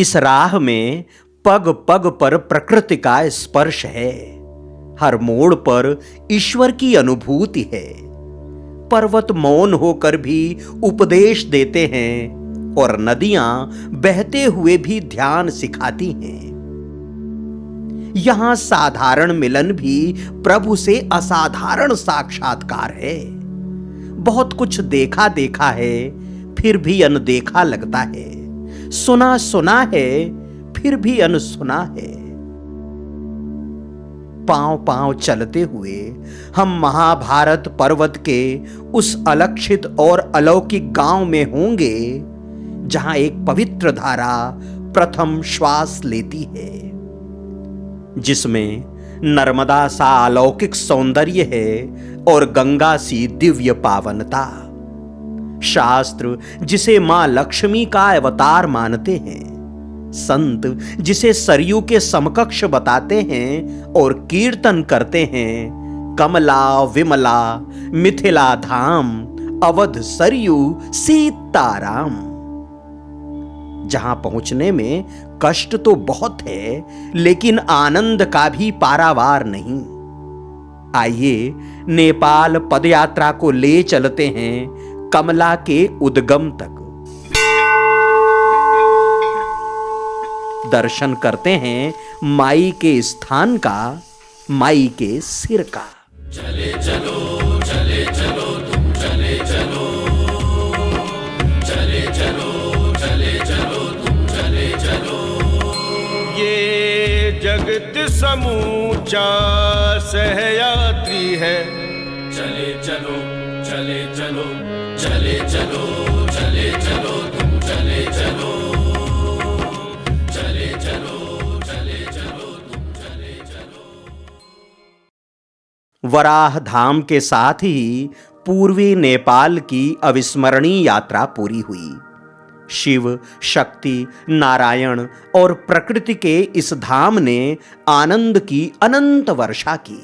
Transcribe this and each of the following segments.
इस राह में पग पग पर प्रकृति का स्पर्श है। हर मोड़ पर ईश्वर की अनुभूति है। पर्वत मौन होकर भी उपदेश देते हैं और नदियां बहते हुए भी ध्यान सिखाती हैं। यहां साधारण मिलन भी प्रभु से असाधारण साक्षात्कार है। बहुत कुछ देखा देखा है, फिर भी अनदेखा लगता है। सुना सुना है, फिर भी अनसुना है। पांव पांव चलते हुए हम महाभारत पर्वत के उस अलक्षित और अलौकिक गांव में होंगे जहां एक पवित्र धारा प्रथम श्वास लेती है, जिसमें नर्मदा सा अलौकिक सौंदर्य है और गंगा सी दिव्य पावनता। शास्त्र जिसे मां लक्ष्मी का अवतार मानते हैं, संत जिसे सरयू के समकक्ष बताते हैं और कीर्तन करते हैं, कमला विमला मिथिला धाम अवध सरयू सीताराम। जहां पहुंचने में कष्ट तो बहुत है, लेकिन आनंद का भी पारावार नहीं। आइए नेपाल पदयात्रा को ले चलते हैं कमला के उद्गम तक। दर्शन करते हैं माई के स्थान का, माई के सिर का। चले चलो चले चलो तुम चले चलो, चले चलो चले चलो तुम चले चलो। ये जगत समूचा सहयात्री है। चले चलो चले चलो चले चलो चले चलो तुम चले चलो, चले चलो चले चलो तुम चले चलो। वराह धाम के साथ ही पूर्वी नेपाल की अविस्मरणीय यात्रा पूरी हुई। शिव, शक्ति, नारायण और प्रकृति के इस धाम ने आनंद की अनंत वर्षा की।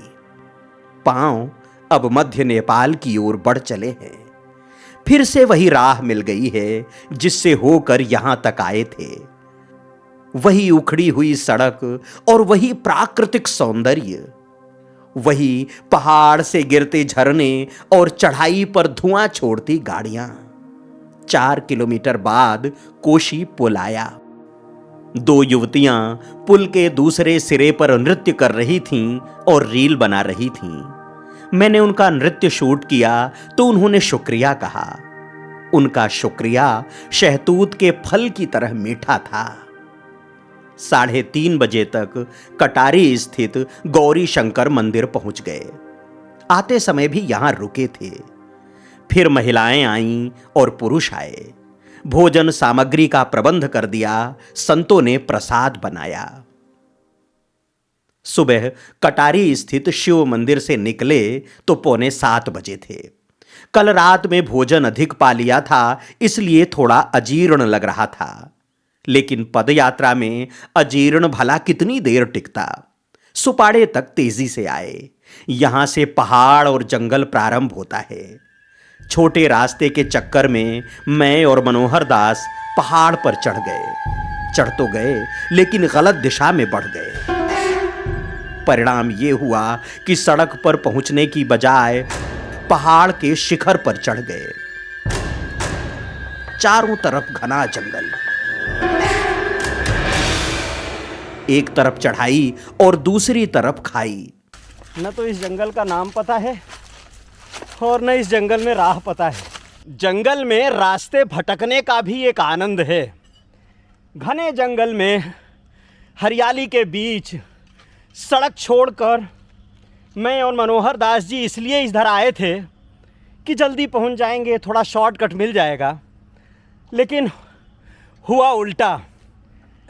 पांव अब मध्य नेपाल की ओर बढ़ चले हैं। फिर से वही राह मिल गई है जिससे होकर यहां तक आए थे। वही उखड़ी हुई सड़क और वही प्राकृतिक सौंदर्य, वही पहाड़ से गिरते झरने और चढ़ाई पर धुआं छोड़ती गाड़ियां। 4 किलोमीटर बाद कोशी पुल आया। 2 युवतियां पुल के दूसरे सिरे पर नृत्य कर रही थीं और रील बना रही थीं। मैंने उनका नृत्य शूट किया तो उन्होंने शुक्रिया कहा। उनका शुक्रिया शहतूत के फल की तरह मीठा था। 3:30 बजे तक कटारी स्थित गौरी शंकर मंदिर पहुंच गए। आते समय भी यहां रुके थे। फिर महिलाएं आईं और पुरुष आए। भोजन सामग्री का प्रबंध कर दिया। संतों ने प्रसाद बनाया। सुबह कटारी स्थित शिव मंदिर से निकले तो 6:45 बजे थे। कल रात में भोजन अधिक पा लिया था, इसलिए थोड़ा अजीर्ण लग रहा था। लेकिन पदयात्रा में अजीर्ण भला कितनी देर टिकता। सुपाड़े तक तेजी से आए। यहां से पहाड़ और जंगल प्रारंभ होता है। छोटे रास्ते के चक्कर में मैं और मनोहर दास पहाड़ पर चढ़ गए। चढ़ तो गए, लेकिन गलत दिशा में बढ़ गए। परिणाम यह हुआ कि सड़क पर पहुंचने की बजाय पहाड़ के शिखर पर चढ़ गए। चारों तरफ घना जंगल, एक तरफ चढ़ाई और दूसरी तरफ खाई। न तो इस जंगल का नाम पता है और न इस जंगल में राह पता है। जंगल में रास्ते भटकने का भी एक आनंद है। घने जंगल में हरियाली के बीच सड़क छोड़कर मैं और मनोहर दास जी इसलिए इधर आए थे कि जल्दी पहुंच जाएंगे, थोड़ा शॉर्टकट मिल जाएगा। लेकिन हुआ उल्टा।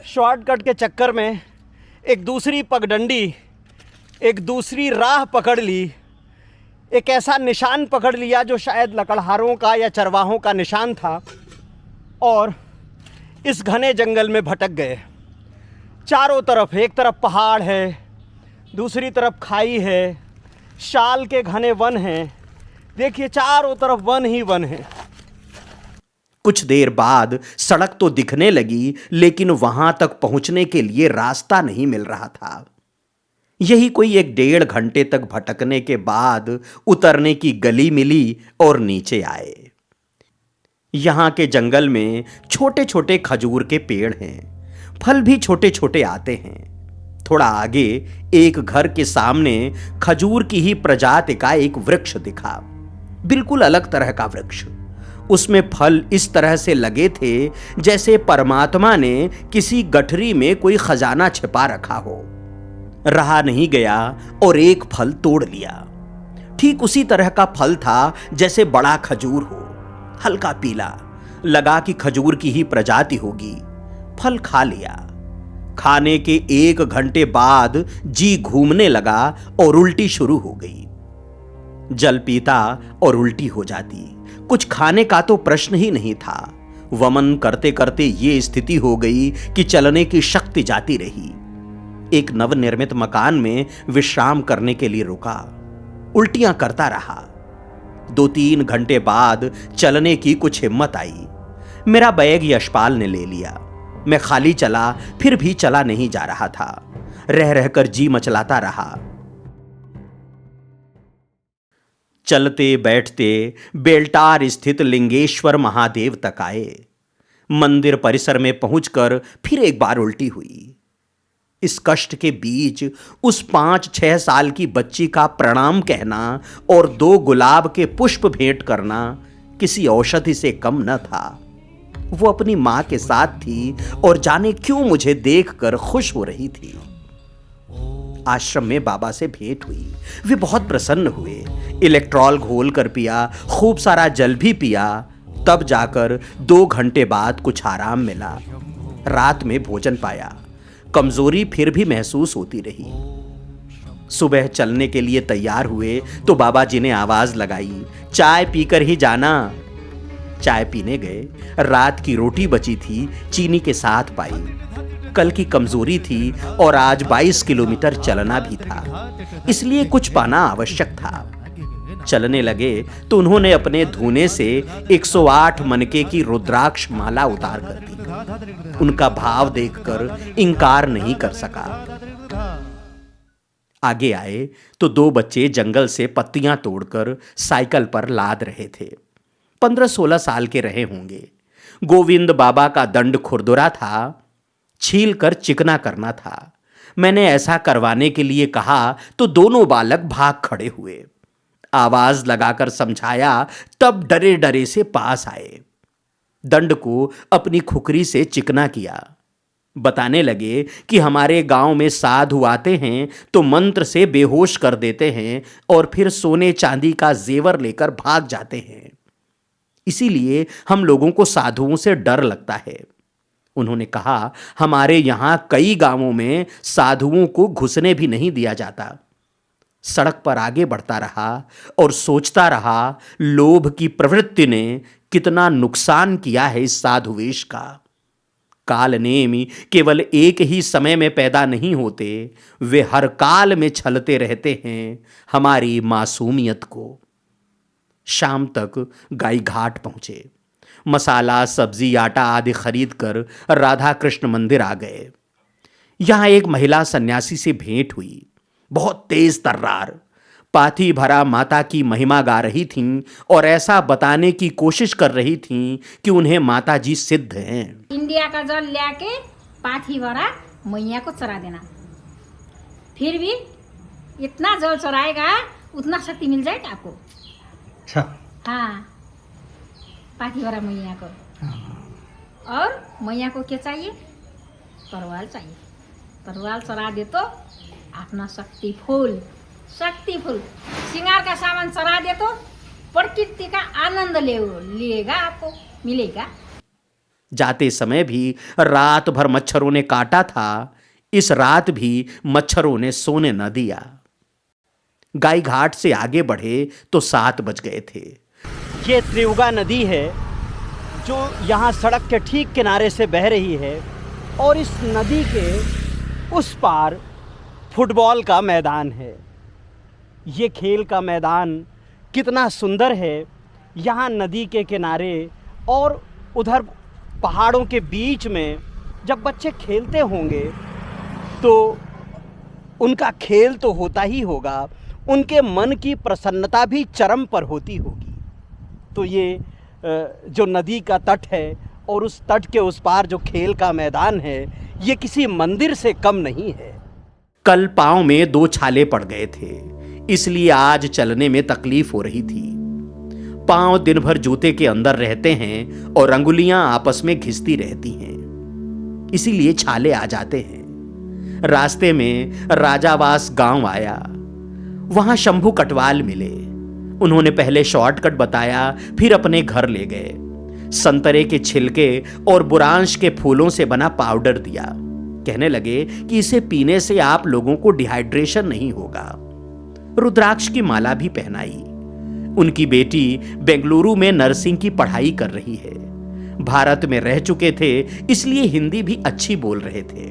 शॉर्टकट के चक्कर में एक दूसरी पगडंडी, एक दूसरी राह पकड़ ली। एक ऐसा निशान पकड़ लिया जो शायद लकड़हारों का या चरवाहों का निशान था, और इस घने जंगल में भटक गए। चारों तरफ, एक तरफ पहाड़ है, दूसरी तरफ खाई है, शाल के घने वन हैं। देखिए चारों तरफ वन ही वन है। कुछ देर बाद सड़क तो दिखने लगी, लेकिन वहां तक पहुंचने के लिए रास्ता नहीं मिल रहा था। यही कोई 1-1.5 घंटे तक भटकने के बाद उतरने की गली मिली और नीचे आए। यहां के जंगल में छोटे छोटे खजूर के पेड़ हैं, फल भी छोटे छोटे आते हैं। थोड़ा आगे एक घर के सामने खजूर की ही प्रजाति का एक वृक्ष दिखा, बिल्कुल अलग तरह का वृक्ष। उसमें फल इस तरह से लगे थे जैसे परमात्मा ने किसी गठरी में कोई खजाना छिपा रखा हो। रहा नहीं गया और एक फल तोड़ लिया। ठीक उसी तरह का फल था जैसे बड़ा खजूर हो, हल्का पीला, लगा कि खजूर की ही प्रजाति होगी। फल खा लिया। खाने के 1 घंटे बाद जी घूमने लगा और उल्टी शुरू हो गई। जल पीता और उल्टी हो जाती। कुछ खाने का तो प्रश्न ही नहीं था। वमन करते करते ये स्थिति हो गई कि चलने की शक्ति जाती रही। एक नवनिर्मित मकान में विश्राम करने के लिए रुका। उल्टियां करता रहा। 2-3 घंटे बाद चलने की कुछ हिम्मत आई। मेरा बैग यशपाल ने ले लिया। मैं खाली चला, फिर भी चला नहीं जा रहा था। रह रहकर जी मचलाता रहा। चलते बैठते बेलटार स्थित लिंगेश्वर महादेव तक आए। मंदिर परिसर में पहुंचकर फिर एक बार उल्टी हुई। इस कष्ट के बीच उस 5-6 साल की बच्ची का प्रणाम कहना और 2 गुलाब के पुष्प भेंट करना किसी औषधि से कम न था। वो अपनी मां के साथ थी और जाने क्यों मुझे देखकर खुश हो रही थी। आश्रम में बाबा से भेंट हुई। वे बहुत प्रसन्न हुए। इलेक्ट्रॉल घोल कर पिया, खूब सारा जल भी पिया। तब जाकर 2 घंटे बाद कुछ आराम मिला। रात में भोजन पाया। कमजोरी फिर भी महसूस होती रही। सुबह चलने के लिए तैयार हुए तो बाबा जी ने आवाज लगाई, चाय पीकर ही जाना। चाय पीने गए। रात की रोटी बची थी, चीनी के साथ पाई। कल की कमजोरी थी और आज 22 किलोमीटर चलना भी था, इसलिए कुछ पाना आवश्यक था। चलने लगे तो उन्होंने अपने धूने से 108 मनके की रुद्राक्ष माला उतार कर दी। उनका भाव देखकर इंकार नहीं कर सका। आगे आए तो 2 बच्चे जंगल से पत्तियां तोड़कर साइकिल पर लाद रहे थे। 15-16 साल के रहे होंगे। गोविंद बाबा का दंड खुरदुरा था, छील कर चिकना करना था। मैंने ऐसा करवाने के लिए कहा तो दोनों बालक भाग खड़े हुए। आवाज लगाकर समझाया, तब डरे डरे से पास आए। दंड को अपनी खुकरी से चिकना किया। बताने लगे कि हमारे गांव में साधु आते हैं तो मंत्र से बेहोश कर देते हैं और फिर सोने चांदी का जेवर लेकर भाग जाते हैं। इसीलिए हम लोगों को साधुओं से डर लगता है। उन्होंने कहा, हमारे यहां कई गांवों में साधुओं को घुसने भी नहीं दिया जाता। सड़क पर आगे बढ़ता रहा और सोचता रहा, लोभ की प्रवृत्ति ने कितना नुकसान किया है इस साधुवेश का। काल नेमी केवल एक ही समय में पैदा नहीं होते, वे हर काल में छलते रहते हैं हमारी मासूमियत को। शाम तक गाई घाट पहुंचे। मसाला, सब्जी, आटा आदि खरीद कर राधा कृष्ण मंदिर आ गए। यहां एक महिला सन्यासी से भेंट हुई। बहुत तेज तर्रार, पाथी भरा माता की महिमा गा रही थीं और ऐसा बताने की कोशिश कर रही थीं कि उन्हें माता जी सिद्ध हैं। इंडिया का जल लेके पाथी भरा मैया को चढ़ा देना, फिर भी इतना जल चढ़ाएगा उतना शक्ति मिल जाएगा आपको। हाँ, पाथी भरा मैया को। और मैया को क्या चाहिए? परवाल चाहिए। परवाल चढ़ा दे तो अपना शक्ति फूल श्रृंगार का सामान चढ़ा दे तो प्रकृति का आनंद लेगा, आपको मिलेगा। जाते समय भी रात भर मच्छरों ने काटा था। इस रात भी मच्छरों ने सोने न दिया। गाई घाट से आगे बढ़े तो 7 बज गए थे। ये त्रियुगा नदी है जो यहाँ सड़क के ठीक किनारे से बह रही है और इस नदी के उस पार फुटबॉल का मैदान है। ये खेल का मैदान कितना सुंदर है। यहाँ नदी के किनारे और उधर पहाड़ों के बीच में जब बच्चे खेलते होंगे तो उनका खेल तो होता ही होगा, उनके मन की प्रसन्नता भी चरम पर होती होगी। तो ये जो नदी का तट है और उस तट के उस पार जो खेल का मैदान है, ये किसी मंदिर से कम नहीं है। कल पांव में 2 छाले पड़ गए थे, इसलिए आज चलने में तकलीफ हो रही थी। पांव दिन भर जूते के अंदर रहते हैं और अंगुलियां आपस में घिसती रहती हैं, इसीलिए छाले आ जाते हैं। रास्ते में राजावास गांव आया, वहां शंभू कटवाल मिले। उन्होंने पहले शॉर्टकट बताया, फिर अपने घर ले गए। संतरे के छिलके और बुरांश के फूलों से बना पाउडर दिया। कहने लगे कि इसे पीने से आप लोगों को डिहाइड्रेशन नहीं होगा। रुद्राक्ष की माला भी पहनाई। उनकी बेटी बेंगलुरु में नर्सिंग की पढ़ाई कर रही है। भारत में रह चुके थे, इसलिए हिंदी भी अच्छी बोल रहे थे।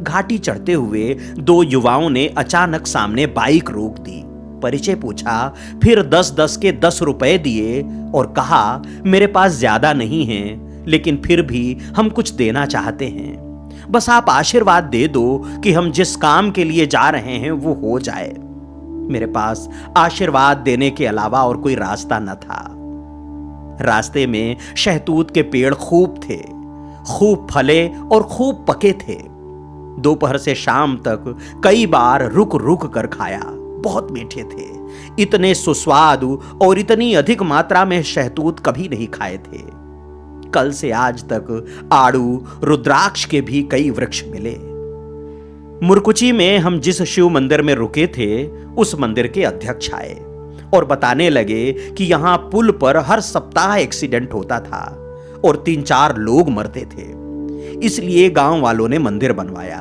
घाटी चढ़ते हुए 2 युवाओं ने अचानक सामने बाइक रोक दी। परिचय पूछा, फिर 10-10 के 10 रुपए दिए और कहा, मेरे पास ज्यादा नहीं है, लेकिन फिर भी हम कुछ देना चाहते हैं। बस आप आशीर्वाद दे दो कि हम जिस काम के लिए जा रहे हैं वो हो जाए। मेरे पास आशीर्वाद देने के अलावा और कोई रास्ता न था। रास्ते में शहतूत के पेड़ खूब थे, खूब फले और खूब पके थे। दोपहर से शाम तक कई बार रुक रुक कर खाया। बहुत मीठे थे, इतने सुस्वादु और इतनी अधिक मात्रा में शहतूत कभी नहीं खाए थे। कल से आज तक आड़ू, रुद्राक्ष के भी कई वृक्ष मिले। मुरकुची में हम जिस शिव मंदिर में रुके थे, उस मंदिर के अध्यक्ष आए और बताने लगे कि यहां पुल पर हर सप्ताह एक्सीडेंट होता था और 3-4 लोग मरते थे, इसलिए गांव वालों ने मंदिर बनवाया।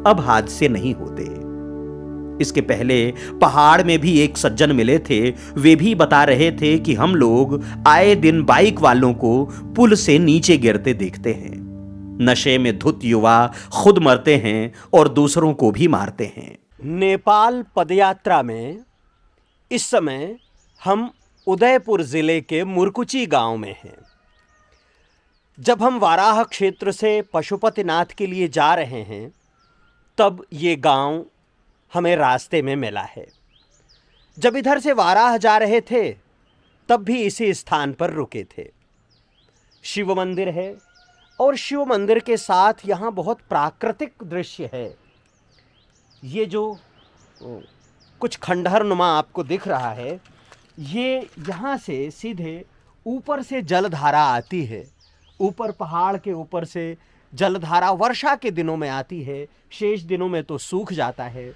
अब हादसे नहीं होते। इसके पहले पहाड़ में भी एक सज्जन मिले थे, वे भी बता रहे थे कि हम लोग आए दिन बाइक वालों को पुल से नीचे गिरते देखते हैं। नशे में धुत युवा खुद मरते हैं और दूसरों को भी मारते हैं। नेपाल पदयात्रा में इस समय हम उदयपुर जिले के मुरकुची गांव में हैं। जब हम वाराह क्षेत्र से पशुपतिनाथ के लिए जा रहे हैं, तब ये गांव हमें रास्ते में मिला है। जब इधर से वाराह जा रहे थे, तब भी इसी स्थान पर रुके थे। शिव मंदिर है और शिव मंदिर के साथ यहाँ बहुत प्राकृतिक दृश्य है। ये जो कुछ खंडहर नुमा आपको दिख रहा है, ये यहाँ से सीधे ऊपर से जलधारा आती है। ऊपर पहाड़ के ऊपर से जलधारा वर्षा के दिनों में आती है, शेष दिनों में तो सूख जाता है।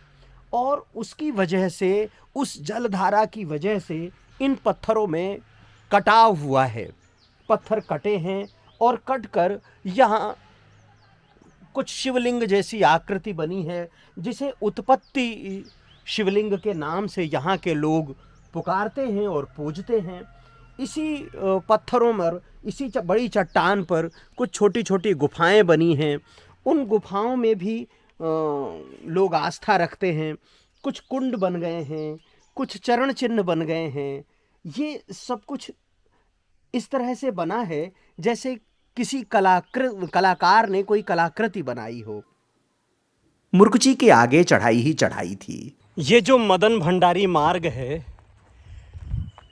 और उसकी वजह से, उस जलधारा की वजह से इन पत्थरों में कटाव हुआ है। पत्थर कटे हैं और कटकर यहाँ कुछ शिवलिंग जैसी आकृति बनी है, जिसे उत्पत्ति शिवलिंग के नाम से यहाँ के लोग पुकारते हैं और पूजते हैं। इसी पत्थरों पर, इसी बड़ी चट्टान पर कुछ छोटी छोटी गुफाएं बनी हैं। उन गुफाओं में भी लोग आस्था रखते हैं। कुछ कुंड बन गए हैं, कुछ चरण चिन्ह बन गए हैं। ये सब कुछ इस तरह से बना है जैसे किसी कलाकार ने कोई कलाकृति बनाई हो। मुरकुची के आगे चढ़ाई ही चढ़ाई थी। ये जो मदन भंडारी मार्ग है,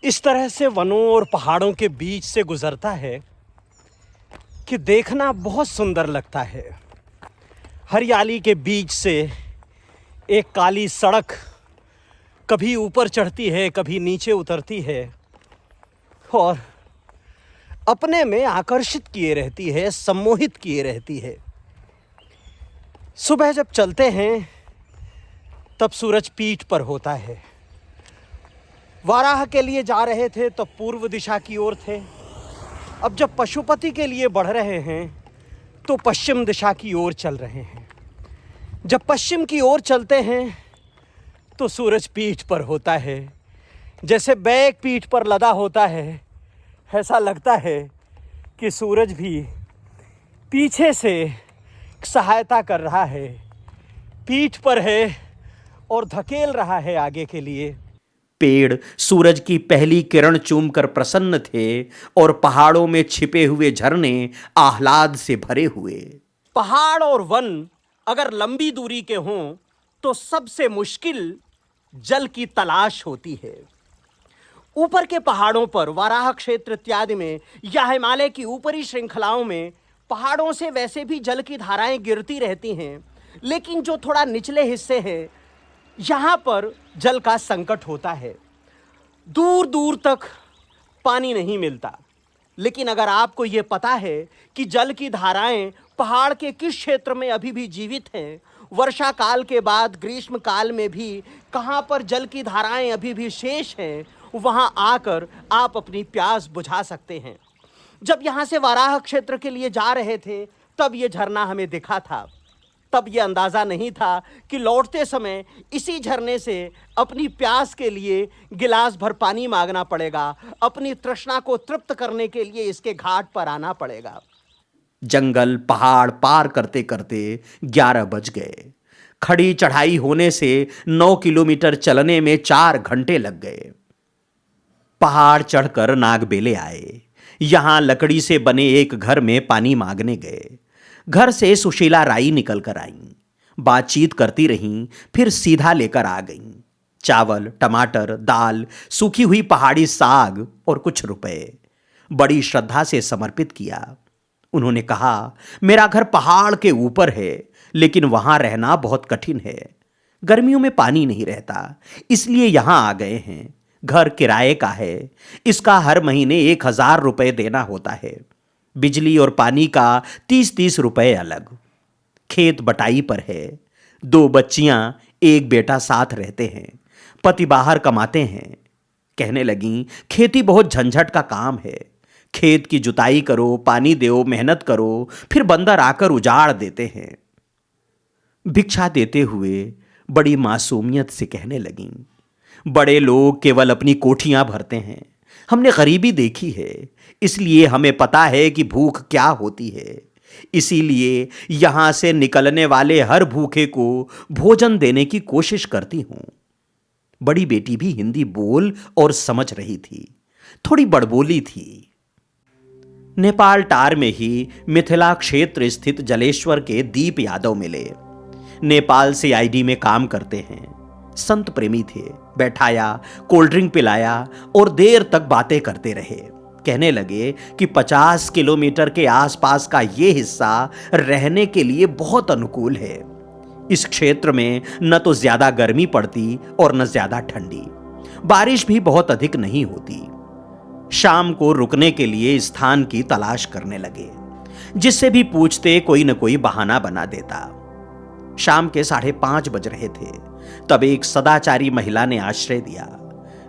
इस तरह से वनों और पहाड़ों के बीच से गुजरता है कि देखना बहुत सुंदर लगता है। हरियाली के बीच से एक काली सड़क कभी ऊपर चढ़ती है, कभी नीचे उतरती है और अपने में आकर्षित किए रहती है, सम्मोहित किए रहती है। सुबह जब चलते हैं तब सूरज पीठ पर होता है। वाराह के लिए जा रहे थे तब पूर्व दिशा की ओर थे। अब जब पशुपति के लिए बढ़ रहे हैं तो पश्चिम दिशा की ओर चल रहे हैं। जब पश्चिम की ओर चलते हैं तो सूरज पीठ पर होता है। जैसे बैग पीठ पर लदा होता है, ऐसा लगता है कि सूरज भी पीछे से सहायता कर रहा है, पीठ पर है और धकेल रहा है आगे के लिए। पेड़ सूरज की पहली किरण चूमकर प्रसन्न थे और पहाड़ों में छिपे हुए झरने आह्लाद से भरे हुए। पहाड़ और वन अगर लंबी दूरी के हों तो सबसे मुश्किल जल की तलाश होती है। ऊपर के पहाड़ों पर, वाराह क्षेत्र इत्यादि में या हिमालय की ऊपरी श्रृंखलाओं में पहाड़ों से वैसे भी जल की धाराएं गिरती रहती हैं, लेकिन जो थोड़ा निचले हिस्से हैं यहाँ पर जल का संकट होता है। दूर दूर तक पानी नहीं मिलता। लेकिन अगर आपको ये पता है कि जल की धाराएं पहाड़ के किस क्षेत्र में अभी भी जीवित हैं, वर्षा काल के बाद ग्रीष्म काल में भी कहाँ पर जल की धाराएं अभी भी शेष हैं, वहाँ आकर आप अपनी प्यास बुझा सकते हैं। जब यहाँ से वाराह क्षेत्र के लिए जा रहे थे तब ये झरना हमें दिखा था। तब ये अंदाज़ा नहीं था कि लौटते समय इसी झरने से अपनी प्यास के लिए गिलास भर पानी मांगना पड़ेगा, अपनी तृष्णा को तृप्त करने के लिए इसके घाट पर आना पड़ेगा। जंगल पहाड़ पार करते करते 11 बज गए। खड़ी चढ़ाई होने से 9 किलोमीटर चलने में 4 घंटे लग गए। पहाड़ चढ़कर नागबेले आए। यहां लकड़ी से बने एक घर में पानी मांगने गए। घर से सुशीला राई निकल कर आईं, बातचीत करती रहीं, फिर सीधा लेकर आ गईं चावल, टमाटर, दाल, सूखी हुई पहाड़ी साग और कुछ रुपए। बड़ी श्रद्धा से समर्पित किया। उन्होंने कहा, मेरा घर पहाड़ के ऊपर है, लेकिन वहां रहना बहुत कठिन है। गर्मियों में पानी नहीं रहता, इसलिए यहां आ गए हैं। घर किराए का है, इसका हर महीने 1000 रुपए देना होता है। बिजली और पानी का 30-30 रुपए अलग। खेत बटाई पर है। 2 बच्चियां, 1 बेटा साथ रहते हैं। पति बाहर कमाते हैं। कहने लगीं, खेती बहुत झंझट का काम है। खेत की जुताई करो, पानी दो, मेहनत करो, फिर बंदर आकर उजाड़ देते हैं। भिक्षा देते हुए बड़ी मासूमियत से कहने लगीं, बड़े लोग केवल अपनी कोठियां भरते हैं। हमने गरीबी देखी है, इसलिए हमें पता है कि भूख क्या होती है। इसीलिए यहां से निकलने वाले हर भूखे को भोजन देने की कोशिश करती हूं। बड़ी बेटी भी हिंदी बोल और समझ रही थी, थोड़ी बड़बोली थी। नेपाल टार में ही मिथिला क्षेत्र स्थित जलेश्वर के दीप यादव मिले। नेपाल से आईडी में काम करते हैं। संत प्रेमी थे। बैठाया, कोल्ड ड्रिंक पिलाया और देर तक बातें करते रहे। कहने लगे कि 50 किलोमीटर के आसपास का ये हिस्सा रहने के लिए बहुत अनुकूल है। इस क्षेत्र में न तो ज्यादा गर्मी पड़ती और न ज्यादा ठंडी। बारिश भी बहुत अधिक नहीं होती। शाम को रुकने के लिए स्थान की तलाश करने लगे। जिससे भी पूछते कोई न कोई बहाना बना देता। शाम के 5:30 बज रहे थे, तब एक सदाचारी महिला ने आश्रय दिया।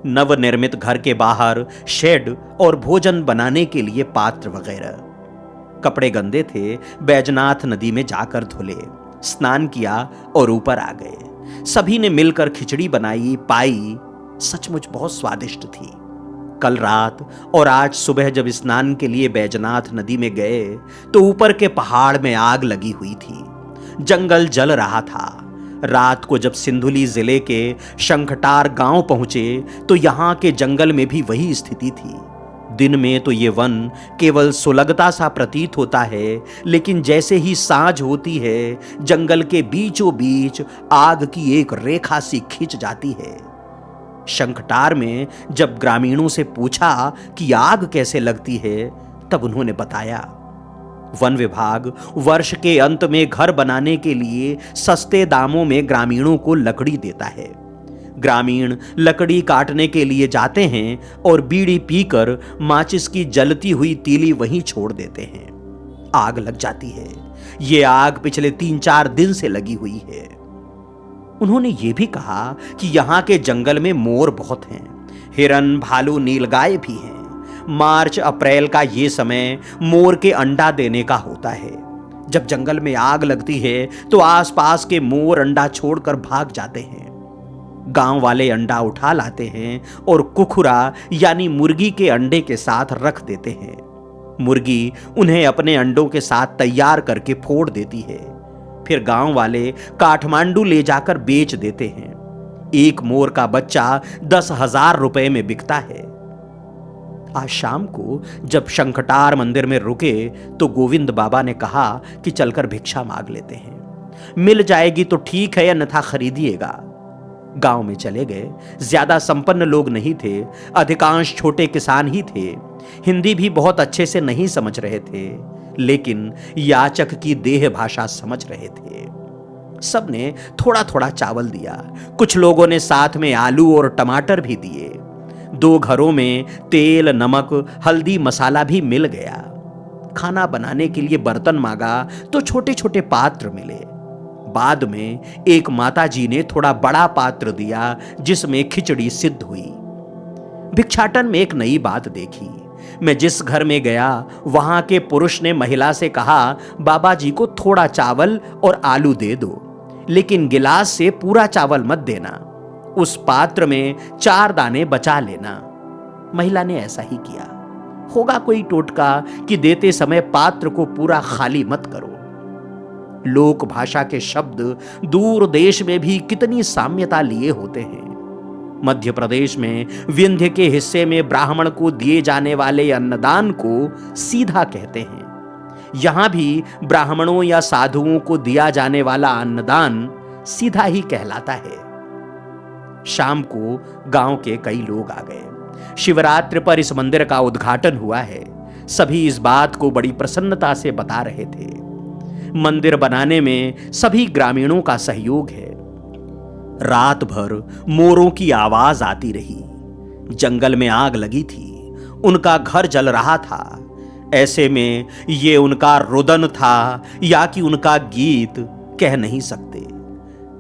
नवनिर्मित घर के बाहर शेड और भोजन बनाने के लिए पात्र वगैरह। कपड़े गंदे थे, बैजनाथ नदी में जाकर धुले, स्नान किया और ऊपर आ गए। सभी ने मिलकर खिचड़ी बनाई, पाई सचमुच बहुत स्वादिष्ट थी। कल रात और आज सुबह जब स्नान के लिए बैजनाथ नदी में गए तो ऊपर के पहाड़ में आग लगी हुई थी। जंगल जल रहा था। रात को जब सिंधुली जिले के शंखटार गांव पहुंचे तो यहां के जंगल में भी वही स्थिति थी। दिन में तो ये वन केवल सुलगता सा प्रतीत होता है, लेकिन जैसे ही सांझ होती है जंगल के बीचों बीच आग की एक रेखा सी खिंच जाती है। शंखटार में जब ग्रामीणों से पूछा कि आग कैसे लगती है, तब उन्होंने बताया, वन विभाग वर्ष के अंत में घर बनाने के लिए सस्ते दामों में ग्रामीणों को लकड़ी देता है। ग्रामीण लकड़ी काटने के लिए जाते हैं और बीड़ी पीकर माचिस की जलती हुई तीली वहीं छोड़ देते हैं। आग लग जाती है। ये आग पिछले 3-4 दिन से लगी हुई है। उन्होंने ये भी कहा कि यहाँ के जंगल में मोर बहुत हैं, हिरन, भालू, नीलगाय भी हैं। मार्च अप्रैल का ये समय मोर के अंडा देने का होता है। जब जंगल में आग लगती है तो आसपास के मोर अंडा छोड़कर भाग जाते हैं। गांव वाले अंडा उठा लाते हैं और कुखुरा यानी मुर्गी के अंडे के साथ रख देते हैं। मुर्गी उन्हें अपने अंडों के साथ तैयार करके फोड़ देती है। फिर गांव वाले काठमांडू ले जाकर बेच देते हैं। एक मोर का बच्चा 10,000 रुपए में बिकता है। आज शाम को जब शंखटार मंदिर में रुके तो गोविंद बाबा ने कहा कि चलकर भिक्षा मांग लेते हैं, मिल जाएगी तो ठीक है, अन्यथा खरीदिएगा। गांव में चले गए। ज्यादा संपन्न लोग नहीं थे, अधिकांश छोटे किसान ही थे। हिंदी भी बहुत अच्छे से नहीं समझ रहे थे, लेकिन याचक की देह भाषा समझ रहे थे। सबने थोड़ा थोड़ा चावल दिया। कुछ लोगों ने साथ में आलू और टमाटर भी दिए। 2 घरों में तेल, नमक, हल्दी, मसाला भी मिल गया। खाना बनाने के लिए बर्तन मांगा तो छोटे छोटे पात्र मिले। बाद में एक माताजी ने थोड़ा बड़ा पात्र दिया जिसमें खिचड़ी सिद्ध हुई। भिक्षाटन में एक नई बात देखी। मैं जिस घर में गया वहां के पुरुष ने महिला से कहा, बाबा जी को थोड़ा चावल और आलू दे दो, लेकिन गिलास से पूरा चावल मत देना, उस पात्र में 4 दाने बचा लेना। महिला ने ऐसा ही किया। होगा कोई टोटका कि देते समय पात्र को पूरा खाली मत करो। लोक भाषा के शब्द दूर देश में भी कितनी साम्यता लिए होते हैं। मध्य प्रदेश में विंध्य के हिस्से में ब्राह्मण को दिए जाने वाले अन्नदान को सीधा कहते हैं। यहां भी ब्राह्मणों या साधुओं को दिया जाने वाला अन्नदान सीधा ही कहलाता है। शाम को गांव के कई लोग आ गए। शिवरात्रि पर इस मंदिर का उद्घाटन हुआ है। सभी इस बात को बड़ी प्रसन्नता से बता रहे थे। मंदिर बनाने में सभी ग्रामीणों का सहयोग है। रात भर मोरों की आवाज आती रही। जंगल में आग लगी थी, उनका घर जल रहा था। ऐसे में ये उनका रुदन था या कि उनका गीत कह नहीं सकते।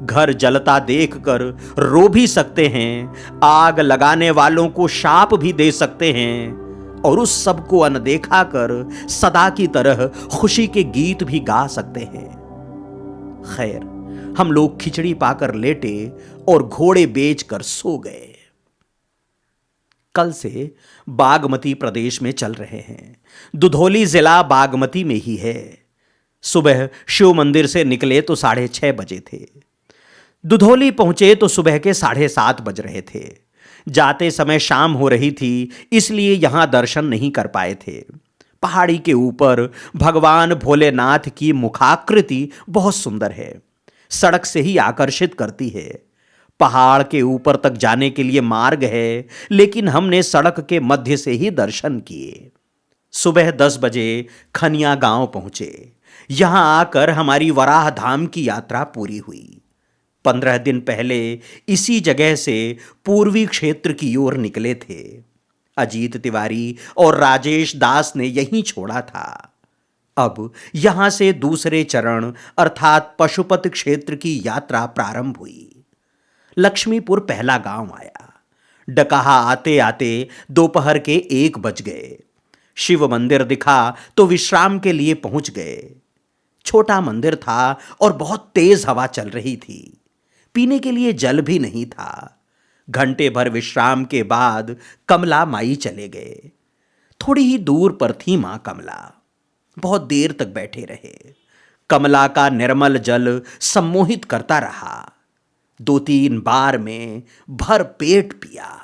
घर जलता देखकर रो भी सकते हैं, आग लगाने वालों को शाप भी दे सकते हैं, और उस सब को अनदेखा कर सदा की तरह खुशी के गीत भी गा सकते हैं। खैर, हम लोग खिचड़ी पाकर लेटे और घोड़े बेचकर सो गए। कल से बागमती प्रदेश में चल रहे हैं। दुधौली जिला बागमती में ही है। सुबह शिव मंदिर से निकले तो 6:30 बजे थे। दुधौली पहुंचे तो सुबह के 7:30 बज रहे थे। जाते समय शाम हो रही थी, इसलिए यहां दर्शन नहीं कर पाए थे। पहाड़ी के ऊपर भगवान भोलेनाथ की मुखाकृति बहुत सुंदर है, सड़क से ही आकर्षित करती है। पहाड़ के ऊपर तक जाने के लिए मार्ग है, लेकिन हमने सड़क के मध्य से ही दर्शन किए। सुबह 10 बजे खनिया गांव पहुंचे। यहां आकर हमारी वराह धाम की यात्रा पूरी हुई। 15 दिन पहले इसी जगह से पूर्वी क्षेत्र की ओर निकले थे। अजीत तिवारी और राजेश दास ने यहीं छोड़ा था। अब यहां से दूसरे चरण अर्थात पशुपति क्षेत्र की यात्रा प्रारंभ हुई। लक्ष्मीपुर पहला गांव आया। डकहा आते आते दोपहर के 1 बज गए। शिव मंदिर दिखा तो विश्राम के लिए पहुंच गए। छोटा मंदिर था और बहुत तेज हवा चल रही थी। पीने के लिए जल भी नहीं था। घंटे भर विश्राम के बाद कमला माई चले गए। थोड़ी ही दूर पर थी मां कमला। बहुत देर तक बैठे रहे। कमला का निर्मल जल सम्मोहित करता रहा। 2-3 बार में भर पेट पिया।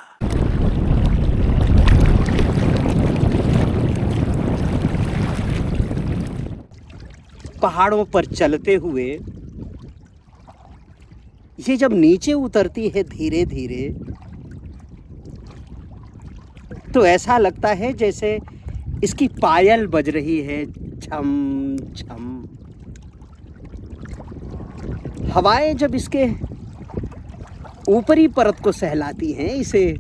पहाड़ों पर चलते हुए ये जब नीचे उतरती है धीरे धीरे, तो ऐसा लगता है जैसे इसकी पायल बज रही है, झम झम। हवाएं जब इसके ऊपरी परत को सहलाती हैं, इसे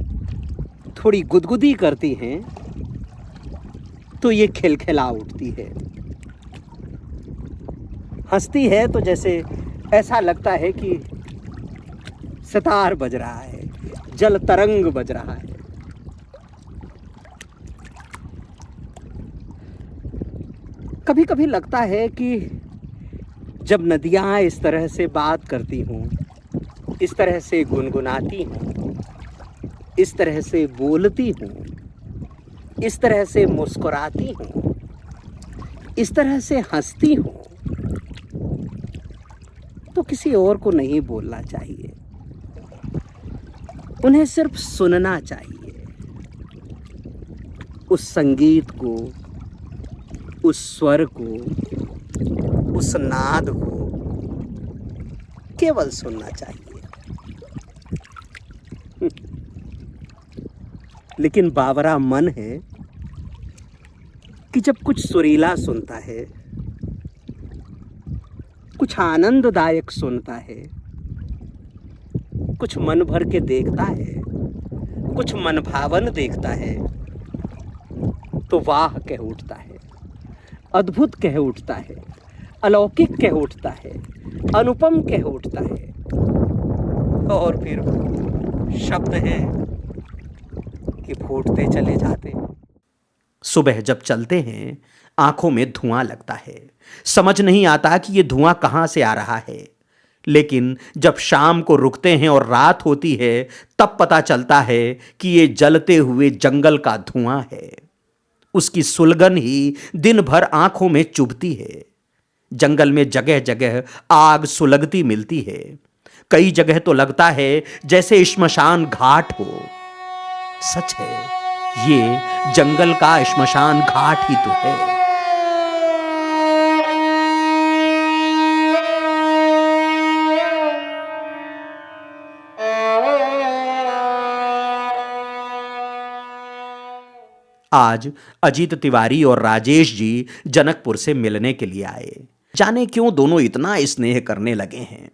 थोड़ी गुदगुदी करती हैं, तो ये खिलखिला उठती है। हंसती है तो जैसे ऐसा लगता है कि सितार बज रहा है, जल तरंग बज रहा है। कभी कभी लगता है कि जब नदियां इस तरह से बात करती हों, इस तरह से गुनगुनाती हों, इस तरह से बोलती हों, इस तरह से मुस्कुराती हों, इस तरह से हंसती हों, तो किसी और को नहीं बोलना चाहिए। उन्हें सिर्फ सुनना चाहिए, उस संगीत को, उस स्वर को, उस नाद को केवल सुनना चाहिए। लेकिन बावरा मन है कि जब कुछ सुरीला सुनता है, कुछ आनंददायक सुनता है, कुछ मन भर के देखता है, कुछ मन भावन देखता है, तो वाह कह उठता है, अद्भुत कह उठता है, अलौकिक कह उठता है, अनुपम कह उठता है। और फिर शब्द है कि फूटते चले जाते। सुबह जब चलते हैं आंखों में धुआं लगता है, समझ नहीं आता कि ये धुआं कहां से आ रहा है। लेकिन जब शाम को रुकते हैं और रात होती है तब पता चलता है कि ये जलते हुए जंगल का धुआं है। उसकी सुलगन ही दिन भर आंखों में चुभती है। जंगल में जगह जगह आग सुलगती मिलती है। कई जगह तो लगता है जैसे श्मशान घाट हो। सच है, ये जंगल का श्मशान घाट ही तो है। आज अजीत तिवारी और राजेश जी जनकपुर से मिलने के लिए आए। जाने क्यों दोनों इतना स्नेह करने लगे हैं।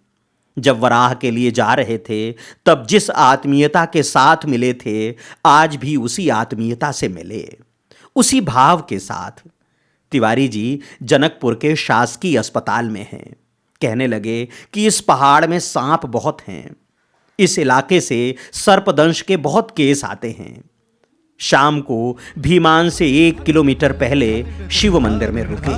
जब वराह के लिए जा रहे थे तब जिस आत्मीयता के साथ मिले थे आज भी उसी आत्मीयता से मिले, उसी भाव के साथ। तिवारी जी जनकपुर के शासकीय अस्पताल में हैं। कहने लगे कि इस पहाड़ में सांप बहुत हैं, इस इलाके से सर्पदंश के बहुत केस आते हैं। शाम को भीमान से 1 किलोमीटर पहले शिव मंदिर में रुके।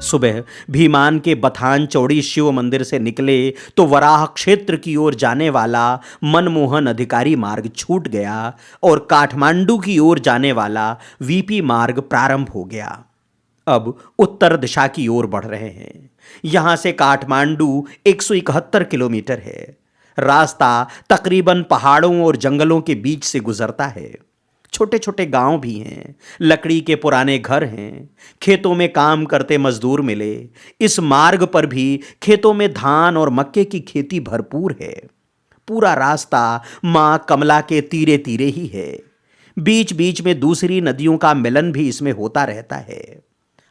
सुबह भीमान के बथान चौड़ी शिव मंदिर से निकले तो वराह क्षेत्र की ओर जाने वाला मनमोहन अधिकारी मार्ग छूट गया और काठमांडू की ओर जाने वाला वीपी मार्ग प्रारंभ हो गया। अब उत्तर दिशा की ओर बढ़ रहे हैं। यहां से काठमांडू 171 किलोमीटर है। रास्ता तकरीबन पहाड़ों और जंगलों के बीच से गुजरता है। छोटे छोटे गांव भी हैं, लकड़ी के पुराने घर हैं, खेतों में काम करते मजदूर मिले। इस मार्ग पर भी खेतों में धान और मक्के की खेती भरपूर है। पूरा रास्ता मां कमला के तीरे तीरे ही है। बीच बीच में दूसरी नदियों का मिलन भी इसमें होता रहता है।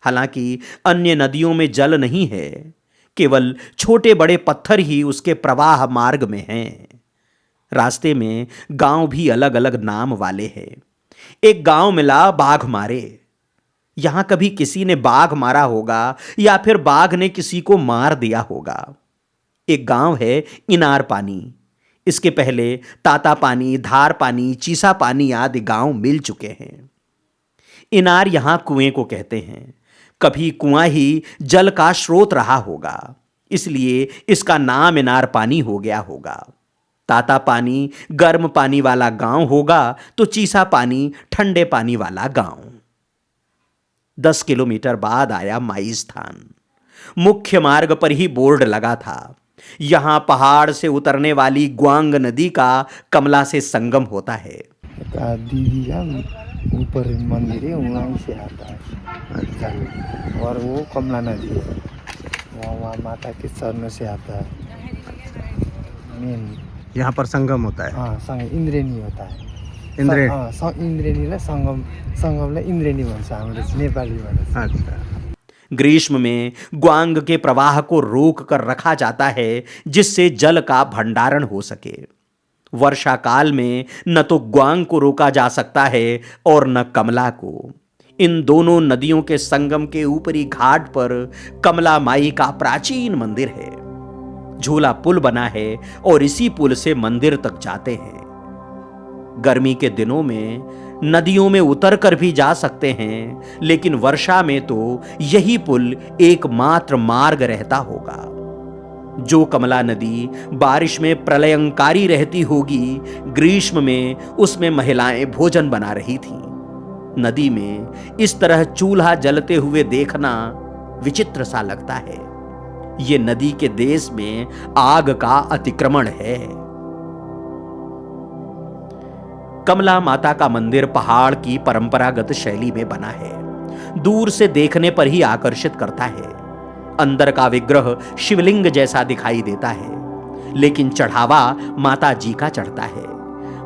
हालांकि अन्य नदियों में जल नहीं है, केवल छोटे बड़े पत्थर ही उसके प्रवाह मार्ग में हैं। रास्ते में गांव भी अलग अलग नाम वाले हैं। एक गांव मिला बाघ मारे। यहां कभी किसी ने बाघ मारा होगा या फिर बाघ ने किसी को मार दिया होगा। एक गांव है इनार पानी। इसके पहले ताता पानी, धार पानी, चीसा पानी आदि गांव मिल चुके हैं। इनार यहां कुएं को कहते हैं। कभी कुआं ही जल का स्रोत रहा होगा, इसलिए इसका नाम इनार पानी हो गया होगा। ताता पानी गर्म पानी वाला गांव होगा तो चीसा पानी ठंडे पानी वाला गांव। 10 किलोमीटर बाद आया माई स्थान। मुख्य मार्ग पर ही बोर्ड लगा था। यहां पहाड़ से उतरने वाली ग्वांग नदी का कमला से संगम होता है। दीदी का ऊपर मंदिर है, वहीं से आता है। अच्छा। और वो कमला नदी है, वहाँ माता के चरणों से आता है। मेन यहाँ पर संगम होता है। हाँ, संगम इन्द्रेणी होता है। इन्द्रेणी संगमलाई इन्द्रेणी भन्छ हाम्रो नेपालीबाट। अच्छा। ग्रीष्म में ग्वांग के प्रवाह को रोक कर रखा जाता है जिससे जल का भंडारण हो सके। वर्षा काल में न तो ग्वांग को रोका जा सकता है और न कमला को। इन दोनों नदियों के संगम के ऊपरी घाट पर कमला माई का प्राचीन मंदिर है। झूला पुल बना है और इसी पुल से मंदिर तक जाते हैं। गर्मी के दिनों में नदियों में उतरकर भी जा सकते हैं, लेकिन वर्षा में तो यही पुल एकमात्र मार्ग रहता होगा। जो कमला नदी बारिश में प्रलयंकारी रहती होगी, ग्रीष्म में उसमें महिलाएं भोजन बना रही थीं। नदी में इस तरह चूल्हा जलते हुए देखना विचित्र सा लगता है। ये नदी के देश में आग का अतिक्रमण है। कमला माता का मंदिर पहाड़ की परंपरागत शैली में बना है। दूर से देखने पर ही आकर्षित करता है। अंदर का विग्रह शिवलिंग जैसा दिखाई देता है, लेकिन चढ़ावा माता जी का चढ़ता है।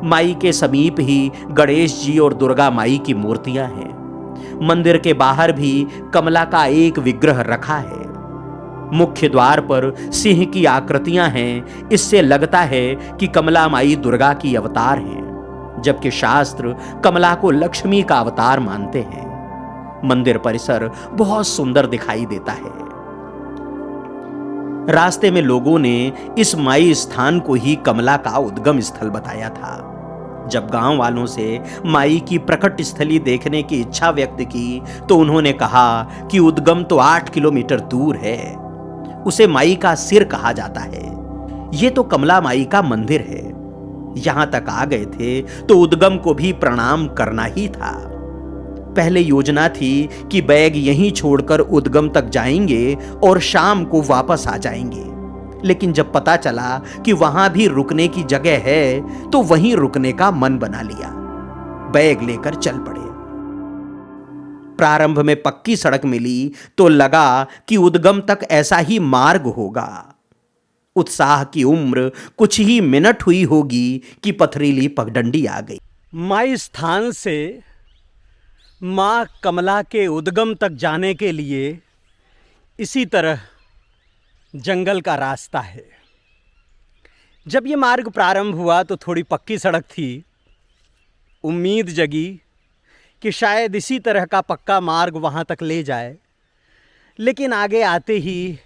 माई के समीप ही गणेश जी और दुर्गा माई की मूर्तियां हैं। मंदिर के बाहर भी कमला का एक विग्रह रखा है। मुख्य द्वार पर सिंह की आकृतियां हैं। इससे लगता है कि कमला माई दुर्गा की अवतार हैं, जबकि शास्त्र कमला को लक्ष्मी का अवतार मानते हैं। मंदिर परिसर बहुत सुंदर दिखाई देता है। रास्ते में लोगों ने इस माई स्थान को ही कमला का उद्गम स्थल बताया था। जब गांव वालों से माई की प्रकट स्थली देखने की इच्छा व्यक्त की तो उन्होंने कहा कि उद्गम तो 8 किलोमीटर दूर है। उसे माई का सिर कहा जाता है। यह तो कमला माई का मंदिर है। यहां तक आ गए थे तो उद्गम को भी प्रणाम करना ही था। पहले योजना थी कि बैग यहीं छोड़कर उद्गम तक जाएंगे और शाम को वापस आ जाएंगे, लेकिन जब पता चला कि वहां भी रुकने की जगह है तो वहीं रुकने का मन बना लिया। बैग लेकर चल पड़े। प्रारंभ में पक्की सड़क मिली तो लगा कि उद्गम तक ऐसा ही मार्ग होगा। उत्साह की उम्र कुछ ही मिनट हुई होगी कि पथरीली पगडंडी आ गई। माई स्थान से माँ कमला के उद्गम तक जाने के लिए इसी तरह जंगल का रास्ता है। जब ये मार्ग प्रारंभ हुआ तो थोड़ी पक्की सड़क थी। उम्मीद जगी कि शायद इसी तरह का पक्का मार्ग वहाँ तक ले जाए, लेकिन आगे आते ही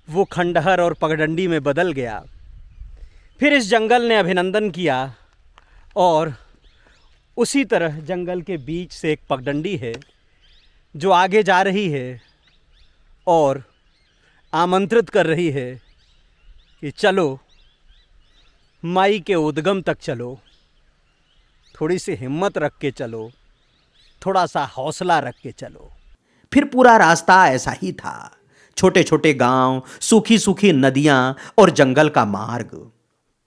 वो खंडहर और पगडंडी में बदल गया। फिर इस जंगल ने अभिनंदन किया और उसी तरह जंगल के बीच से एक पगडंडी है जो आगे जा रही है और आमंत्रित कर रही है कि चलो माई के उद्गम तक चलो, थोड़ी सी हिम्मत रख के चलो, थोड़ा सा हौसला रख के चलो। फिर पूरा रास्ता ऐसा ही था। छोटे छोटे गांव, सूखी सूखी नदियां और जंगल का मार्ग।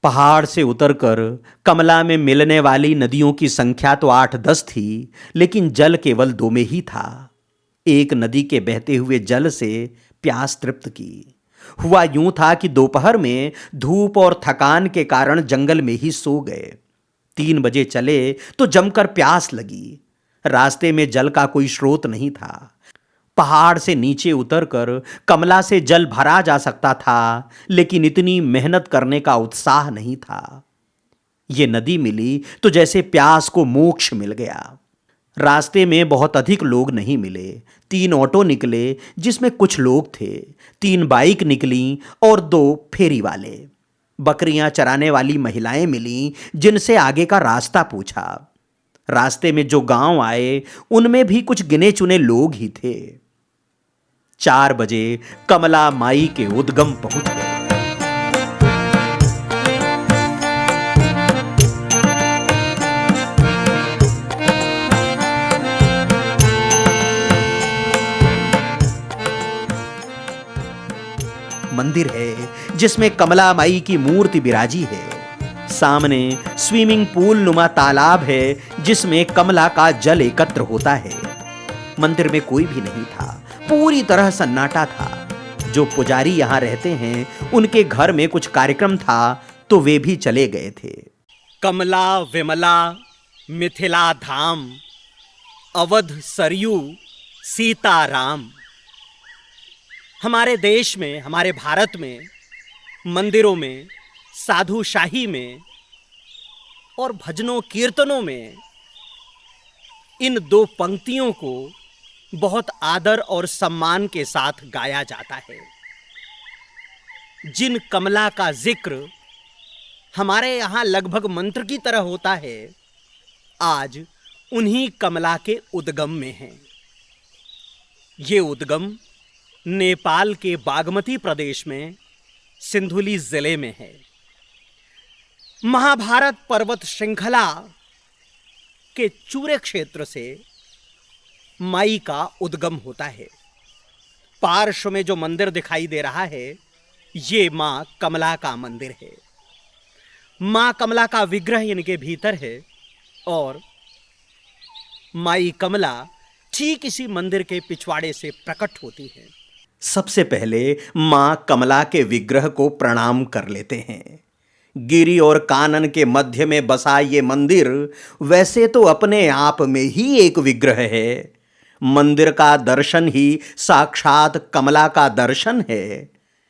पहाड़ से उतरकर कमला में मिलने वाली नदियों की संख्या तो 8-10 थी, लेकिन जल केवल 2 में ही था। एक नदी के बहते हुए जल से प्यास तृप्त की। हुआ यूं था कि दोपहर में धूप और थकान के कारण जंगल में ही सो गए। 3 बजे चले तो जमकर प्यास लगी। रास्ते में जल का कोई स्रोत नहीं था। पहाड़ से नीचे उतरकर कमला से जल भरा जा सकता था, लेकिन इतनी मेहनत करने का उत्साह नहीं था। ये नदी मिली तो जैसे प्यास को मोक्ष मिल गया। रास्ते में बहुत अधिक लोग नहीं मिले। 3 ऑटो निकले जिसमें कुछ लोग थे, 3 बाइक निकली और 2 फेरी वाले। बकरियां चराने वाली महिलाएं मिलीं जिनसे आगे का रास्ता पूछा। रास्ते में जो गांव आए उनमें भी कुछ गिने चुने लोग ही थे। 4 बजे कमला माई के उद्गम पहुंच गए। मंदिर है जिसमें कमला माई की मूर्ति विराजी है। सामने स्विमिंग पूल नुमा तालाब है जिसमें कमला का जल एकत्र होता है। मंदिर में कोई भी नहीं था, पूरी तरह सन्नाटा था। जो पुजारी यहां रहते हैं उनके घर में कुछ कार्यक्रम था तो वे भी चले गए थे। कमला विमला मिथिला धाम, अवध सरयू सीताराम। हमारे देश में, हमारे भारत में, मंदिरों में, साधुशाही में और भजनों कीर्तनों में इन 2 पंक्तियों को बहुत आदर और सम्मान के साथ गाया जाता है। जिन कमला का जिक्र हमारे यहाँ लगभग मंत्र की तरह होता है, आज उन्हीं कमला के उद्गम में है। ये उद्गम नेपाल के बागमती प्रदेश में सिंधुली जिले में है। महाभारत पर्वत श्रृंखला के चूरे क्षेत्र से माई का उद्गम होता है। पार्श्व में जो मंदिर दिखाई दे रहा है ये मां कमला का मंदिर है। मां कमला का विग्रह इनके भीतर है और माई कमला ठीक इसी मंदिर के पिछवाड़े से प्रकट होती है। सबसे पहले मां कमला के विग्रह को प्रणाम कर लेते हैं। गिरि और कानन के मध्य में बसा ये मंदिर वैसे तो अपने आप में ही एक विग्रह है। मंदिर का दर्शन ही साक्षात कमला का दर्शन है,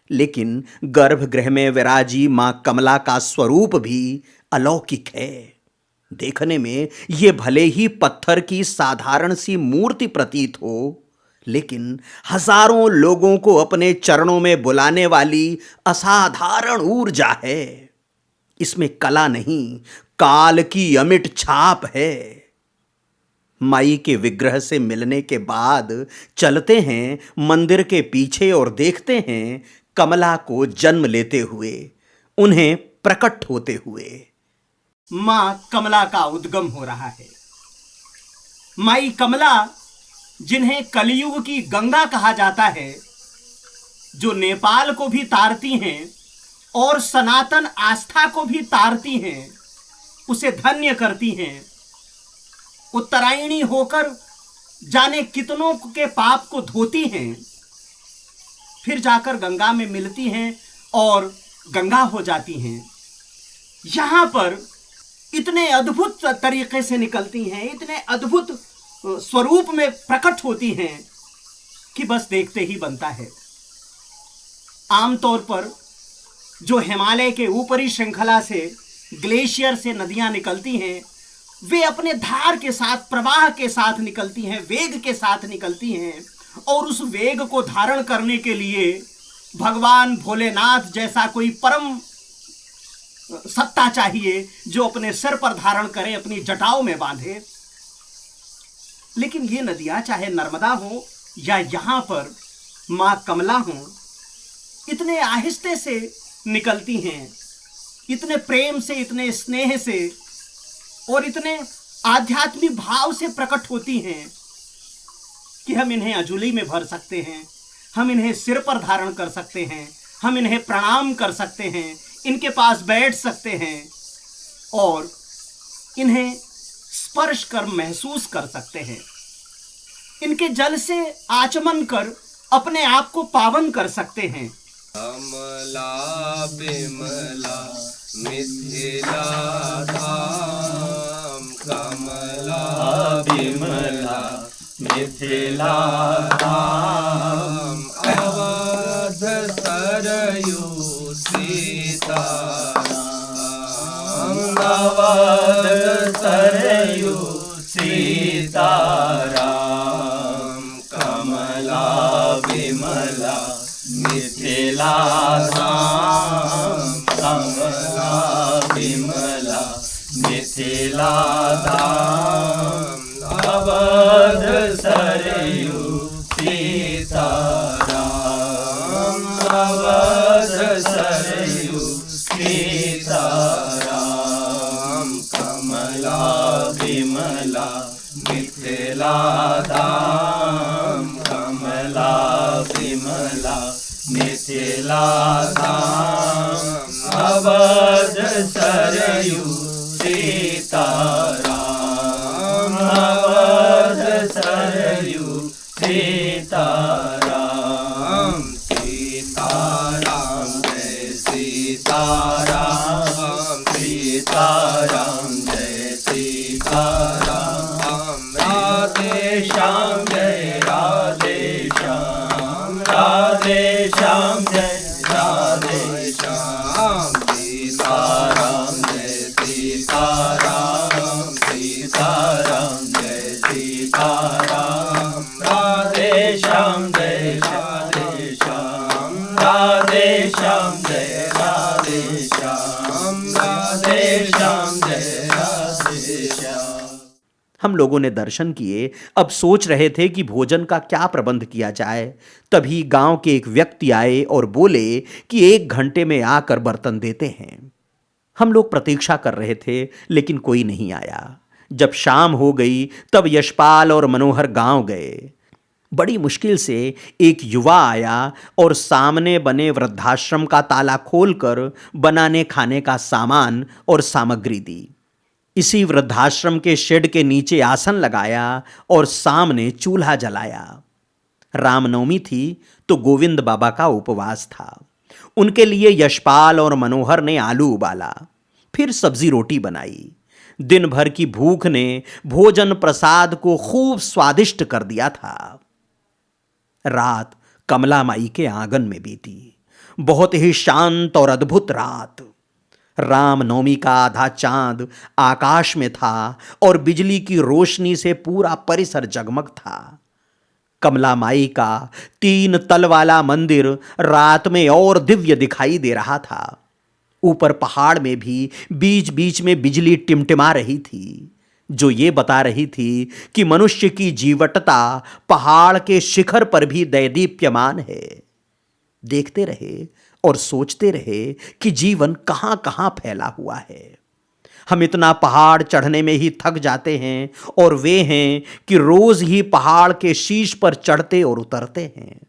लेकिन गर्भगृह में विराजी मां कमला का स्वरूप भी अलौकिक है। देखने में ये भले ही पत्थर की साधारण सी मूर्ति प्रतीत हो, लेकिन हजारों लोगों को अपने चरणों में बुलाने वाली असाधारण ऊर्जा है। इसमें कला नहीं, काल की अमिट छाप है। माई के विग्रह से मिलने के बाद चलते हैं मंदिर के पीछे और देखते हैं कमला को जन्म लेते हुए, उन्हें प्रकट होते हुए। मां कमला का उद्गम हो रहा है। माई कमला, जिन्हें कलयुग की गंगा कहा जाता है, जो नेपाल को भी तारती हैं और सनातन आस्था को भी तारती हैं, उसे धन्य करती हैं। उत्तरायणी होकर जाने कितनों के पाप को धोती हैं, फिर जाकर गंगा में मिलती हैं और गंगा हो जाती हैं। यहां पर इतने अद्भुत तरीके से निकलती हैं, इतने अद्भुत स्वरूप में प्रकट होती हैं कि बस देखते ही बनता है। आमतौर पर जो हिमालय के ऊपरी श्रृंखला से ग्लेशियर से नदियां निकलती हैं, वे अपने धार के साथ, प्रवाह के साथ निकलती हैं, वेग के साथ निकलती हैं, और उस वेग को धारण करने के लिए भगवान भोलेनाथ जैसा कोई परम सत्ता चाहिए जो अपने सिर पर धारण करे, अपनी जटाओं में बांधे। लेकिन ये नदियां, चाहे नर्मदा हो या यहां पर मां कमला हो, इतने आहिस्ते से निकलती हैं, इतने प्रेम से, इतने स्नेह से और इतने आध्यात्मिक भाव से प्रकट होती हैं कि हम इन्हें अजूली में भर सकते हैं, हम इन्हें सिर पर धारण कर सकते हैं, हम इन्हें प्रणाम कर सकते हैं, इनके पास बैठ सकते हैं और इन्हें स्पर्श कर महसूस कर सकते हैं। इनके जल से आचमन कर अपने आप को पावन कर सकते हैं। कमला बिमला मिथिला धाम, कमला बिमला मिथिला धाम, अवध सरयू सीताराम, अवध सरयू सीताराम, कमला बिमला मिथिला धाम, कमला बिमला मिथिला धाम, अवध सरयू सीताराम, अवध सरयू सीताराम, कमला बिमला मिथिला धाम, कमला बिमला मिथिला धाम, अवध सरयू सीताराम, अवध सरयू सीताराम, सीताराम जय सीताराम, सीताराम जय सीताराम, राधे श्याम जय राधे श्याम, राधे श्याम जय राधे श्याम, सीताराम जय सीताराम, सीताराम जय सीताराम, राधे श्याम जय राधे श्याम, राधे श्याम जय राधे श्याम, राधे श्याम जय राधे श्याम। हम लोगों ने दर्शन किए। अब सोच रहे थे कि भोजन का क्या प्रबंध किया जाए। तभी गांव के एक व्यक्ति आए और बोले कि 1 घंटे में आकर बर्तन देते हैं। हम लोग प्रतीक्षा कर रहे थे, लेकिन कोई नहीं आया। जब शाम हो गई तब यशपाल और मनोहर गांव गए। बड़ी मुश्किल से एक युवा आया और सामने बने वृद्धाश्रम का ताला खोलकर बनाने खाने का सामान और सामग्री दी। इसी वृद्धाश्रम के शेड के नीचे आसन लगाया और सामने चूल्हा जलाया। रामनवमी थी तो गोविंद बाबा का उपवास था। उनके लिए यशपाल और मनोहर ने आलू उबाला, फिर सब्जी रोटी बनाई। दिन भर की भूख ने भोजन प्रसाद को खूब स्वादिष्ट कर दिया था। रात कमला माई के आंगन में बीती। बहुत ही शांत और अद्भुत रात। रामनवमी का आधा चांद आकाश में था और बिजली की रोशनी से पूरा परिसर जगमग था। कमला माई का 3 तल वाला मंदिर रात में और दिव्य दिखाई दे रहा था। ऊपर पहाड़ में भी बीच बीच में बिजली टिमटिमा रही थी, जो ये बता रही थी कि मनुष्य की जीवटता पहाड़ के शिखर पर भी दैदीप्यमान है। देखते रहे और सोचते रहे कि जीवन कहां कहां फैला हुआ है। हम इतना पहाड़ चढ़ने में ही थक जाते हैं और वे हैं कि रोज ही पहाड़ के शीश पर चढ़ते और उतरते हैं।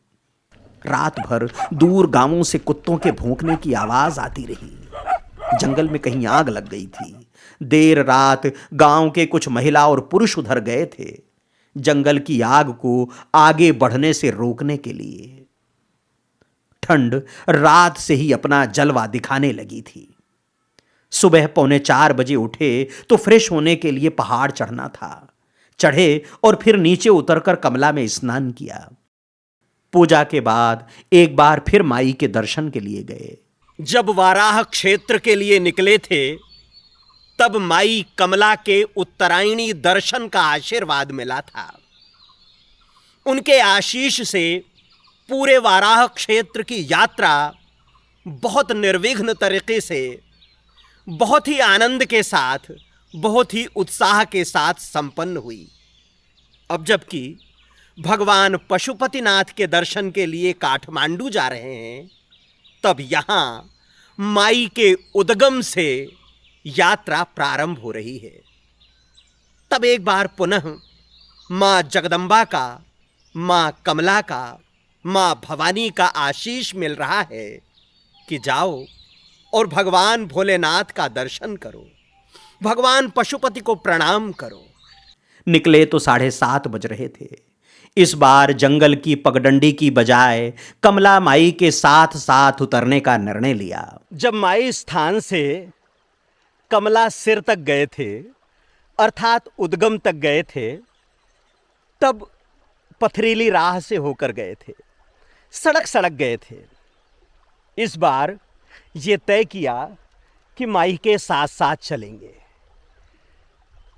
रात भर दूर गांवों से कुत्तों के भौंकने की आवाज आती रही। जंगल में कहीं आग लग गई थी। देर रात गांव के कुछ महिला और पुरुष उधर गए थे, जंगल की आग को आगे बढ़ने से रोकने के लिए। ठंड रात से ही अपना जलवा दिखाने लगी थी। सुबह 3:45 उठे तो फ्रेश होने के लिए पहाड़ चढ़ना था। चढ़े और फिर नीचे उतरकर कमला में स्नान किया। पूजा के बाद एक बार फिर माई के दर्शन के लिए गए। जब वाराह क्षेत्र के लिए निकले थे तब माई कमला के उत्तरायणी दर्शन का आशीर्वाद मिला था। उनके आशीष से पूरे वाराह क्षेत्र की यात्रा बहुत निर्विघ्न तरीके से, बहुत ही आनंद के साथ, बहुत ही उत्साह के साथ संपन्न हुई। अब जबकि भगवान पशुपतिनाथ के दर्शन के लिए काठमांडू जा रहे हैं, तब यहाँ माई के उद्गम से यात्रा प्रारंभ हो रही है। तब एक बार पुनः माँ जगदम्बा का, माँ कमला का, माँ भवानी का आशीष मिल रहा है कि जाओ और भगवान भोलेनाथ का दर्शन करो, भगवान पशुपति को प्रणाम करो। निकले तो 7:30 बज रहे थे। इस बार जंगल की पगडंडी की बजाय कमला माई के साथ साथ उतरने का निर्णय लिया। जब माई स्थान से कमला सिर तक गए थे, अर्थात उद्गम तक गए थे, तब पथरीली राह से होकर गए थे, सड़क गए थे। इस बार ये तय किया कि माई के साथ साथ चलेंगे।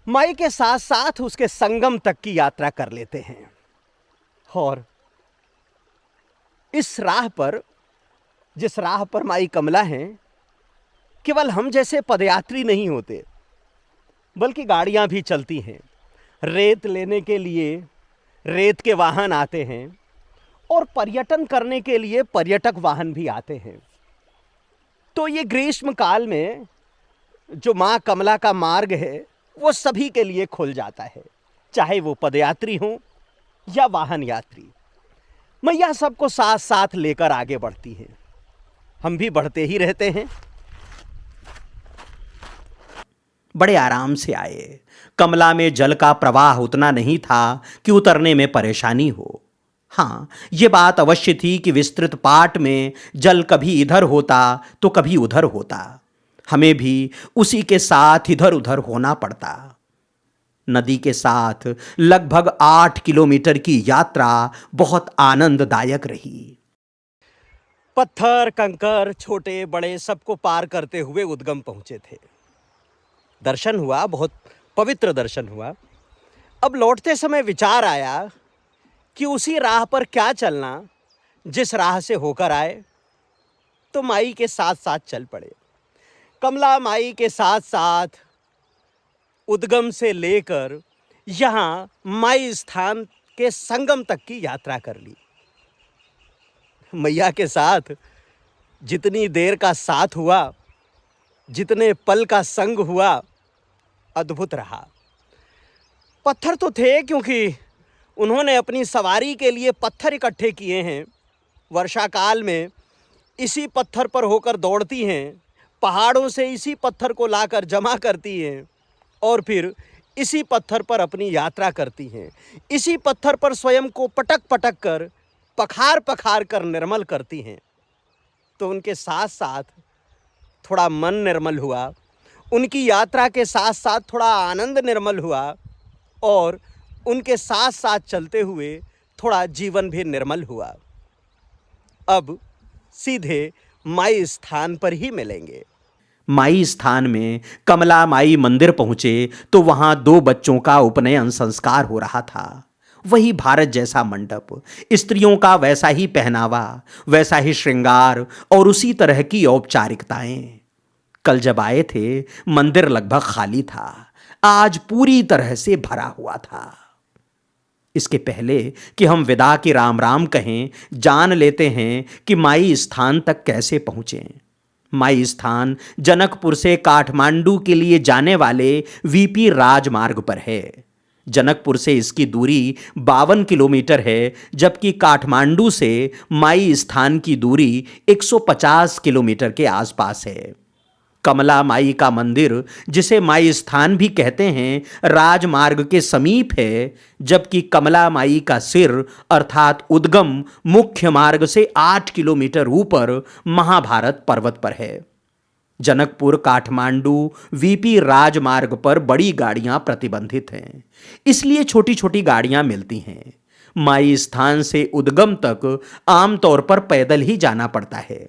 माई के साथ साथ उसके संगम तक की यात्रा कर लेते हैं। और इस राह पर, जिस राह पर माई कमला हैं, केवल हम जैसे पदयात्री नहीं होते, बल्कि गाड़ियां भी चलती हैं। रेत लेने के लिए रेत के वाहन आते हैं और पर्यटन करने के लिए पर्यटक वाहन भी आते हैं। तो ये ग्रीष्म काल में जो माँ कमला का मार्ग है वो सभी के लिए खुल जाता है, चाहे वो पदयात्री हों या वाहन यात्री। मैया सबको साथ साथ लेकर आगे बढ़ती हैं। हम भी बढ़ते ही रहते हैं। बड़े आराम से आए। कमला में जल का प्रवाह उतना नहीं था कि उतरने में परेशानी हो। हाँ, ये बात अवश्य थी कि विस्तृत पाट में जल कभी इधर होता तो कभी उधर होता। हमें भी उसी के साथ इधर उधर होना पड़ता। नदी के साथ लगभग 8 किलोमीटर की यात्रा बहुत आनंददायक रही। पत्थर, कंकर, छोटे बड़े सबको पार करते हुए उद्गम पहुंचे थे। दर्शन हुआ, बहुत पवित्र दर्शन हुआ। अब लौटते समय विचार आया कि उसी राह पर क्या चलना जिस राह से होकर आए। तो माई के साथ साथ चल पड़े। कमला माई के साथ साथ उद्गम से लेकर यहाँ माई स्थान के संगम तक की यात्रा कर ली। मैया के साथ जितनी देर का साथ हुआ, जितने पल का संग हुआ, अद्भुत रहा। पत्थर तो थे क्योंकि उन्होंने अपनी सवारी के लिए पत्थर इकट्ठे किए हैं। वर्षा काल में इसी पत्थर पर होकर दौड़ती हैं, पहाड़ों से इसी पत्थर को लाकर जमा करती हैं और फिर इसी पत्थर पर अपनी यात्रा करती हैं। इसी पत्थर पर स्वयं को पटक पटक कर, पखार पखार कर निर्मल करती हैं। तो उनके साथ साथ थोड़ा मन निर्मल हुआ, उनकी यात्रा के साथ साथ थोड़ा आनंद निर्मल हुआ और उनके साथ साथ चलते हुए थोड़ा जीवन भी निर्मल हुआ। अब सीधे माई स्थान पर ही मिलेंगे। माई स्थान में कमला माई मंदिर पहुंचे तो वहां 2 बच्चों का उपनयन संस्कार हो रहा था। वही भारत जैसा मंडप, स्त्रियों का वैसा ही पहनावा, वैसा ही श्रृंगार और उसी तरह की औपचारिकताएं। कल जब आए थे मंदिर लगभग खाली था, आज पूरी तरह से भरा हुआ था। इसके पहले कि हम विदा की राम राम कहें, जान लेते हैं कि माई स्थान तक कैसे पहुंचे। माई स्थान जनकपुर से काठमांडू के लिए जाने वाले वीपी राजमार्ग पर है। जनकपुर से इसकी दूरी 52 किलोमीटर है, जबकि काठमांडू से माई स्थान की दूरी 150 किलोमीटर के आसपास है। कमला माई का मंदिर, जिसे माई स्थान भी कहते हैं, राजमार्ग के समीप है, जबकि कमला माई का सिर अर्थात उद्गम मुख्य मार्ग से 8 किलोमीटर ऊपर महाभारत पर्वत पर है। जनकपुर काठमांडू वीपी राजमार्ग पर बड़ी गाड़ियां प्रतिबंधित हैं, इसलिए छोटी छोटी गाड़ियां मिलती हैं। माई स्थान से उद्गम तक आमतौर पर पैदल ही जाना पड़ता है।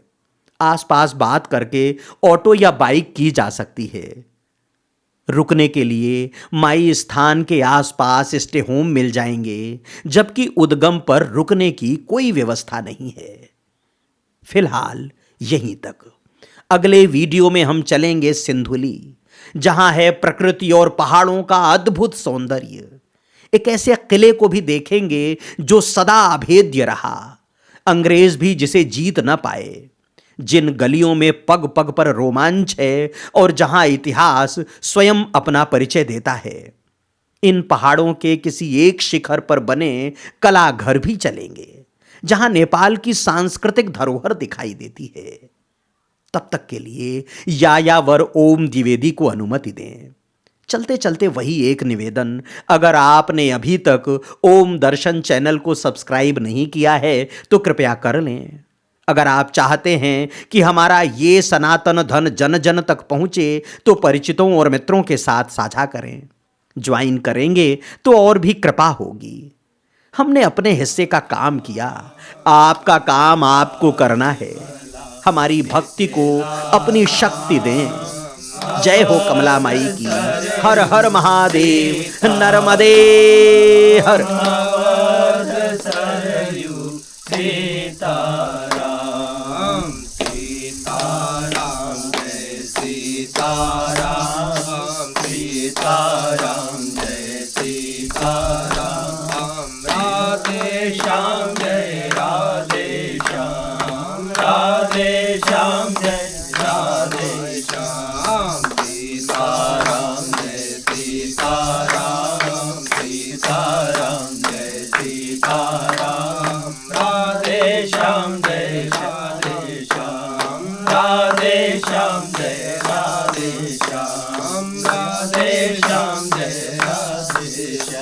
आसपास बात करके ऑटो या बाइक की जा सकती है। रुकने के लिए माई स्थान के आसपास स्टे होम मिल जाएंगे, जबकि उद्गम पर रुकने की कोई व्यवस्था नहीं है। फिलहाल यहीं तक। अगले वीडियो में हम चलेंगे सिंधुली, जहां है प्रकृति और पहाड़ों का अद्भुत सौंदर्य। एक ऐसे किले को भी देखेंगे जो सदा अभेद्य रहा, अंग्रेज भी जिसे जीत न पाए, जिन गलियों में पग पग पर रोमांच है और जहां इतिहास स्वयं अपना परिचय देता है। इन पहाड़ों के किसी एक शिखर पर बने कला घर भी चलेंगे, जहां नेपाल की सांस्कृतिक धरोहर दिखाई देती है। तब तक के लिए यायावर ओम द्विवेदी को अनुमति दें। चलते चलते वही एक निवेदन, अगर आपने अभी तक ओम दर्शन चैनल को सब्सक्राइब नहीं किया है तो कृपया कर लें। अगर आप चाहते हैं कि हमारा ये सनातन धन जन जन तक पहुंचे तो परिचितों और मित्रों के साथ साझा करें। ज्वाइन करेंगे तो और भी कृपा होगी। हमने अपने हिस्से का काम किया, आपका काम आपको करना है। हमारी भक्ति को अपनी शक्ति दें। जय हो कमला माई की। हर हर महादेव। नर्मदे हर। Radhe Shyam, Jai Radhe Shyam.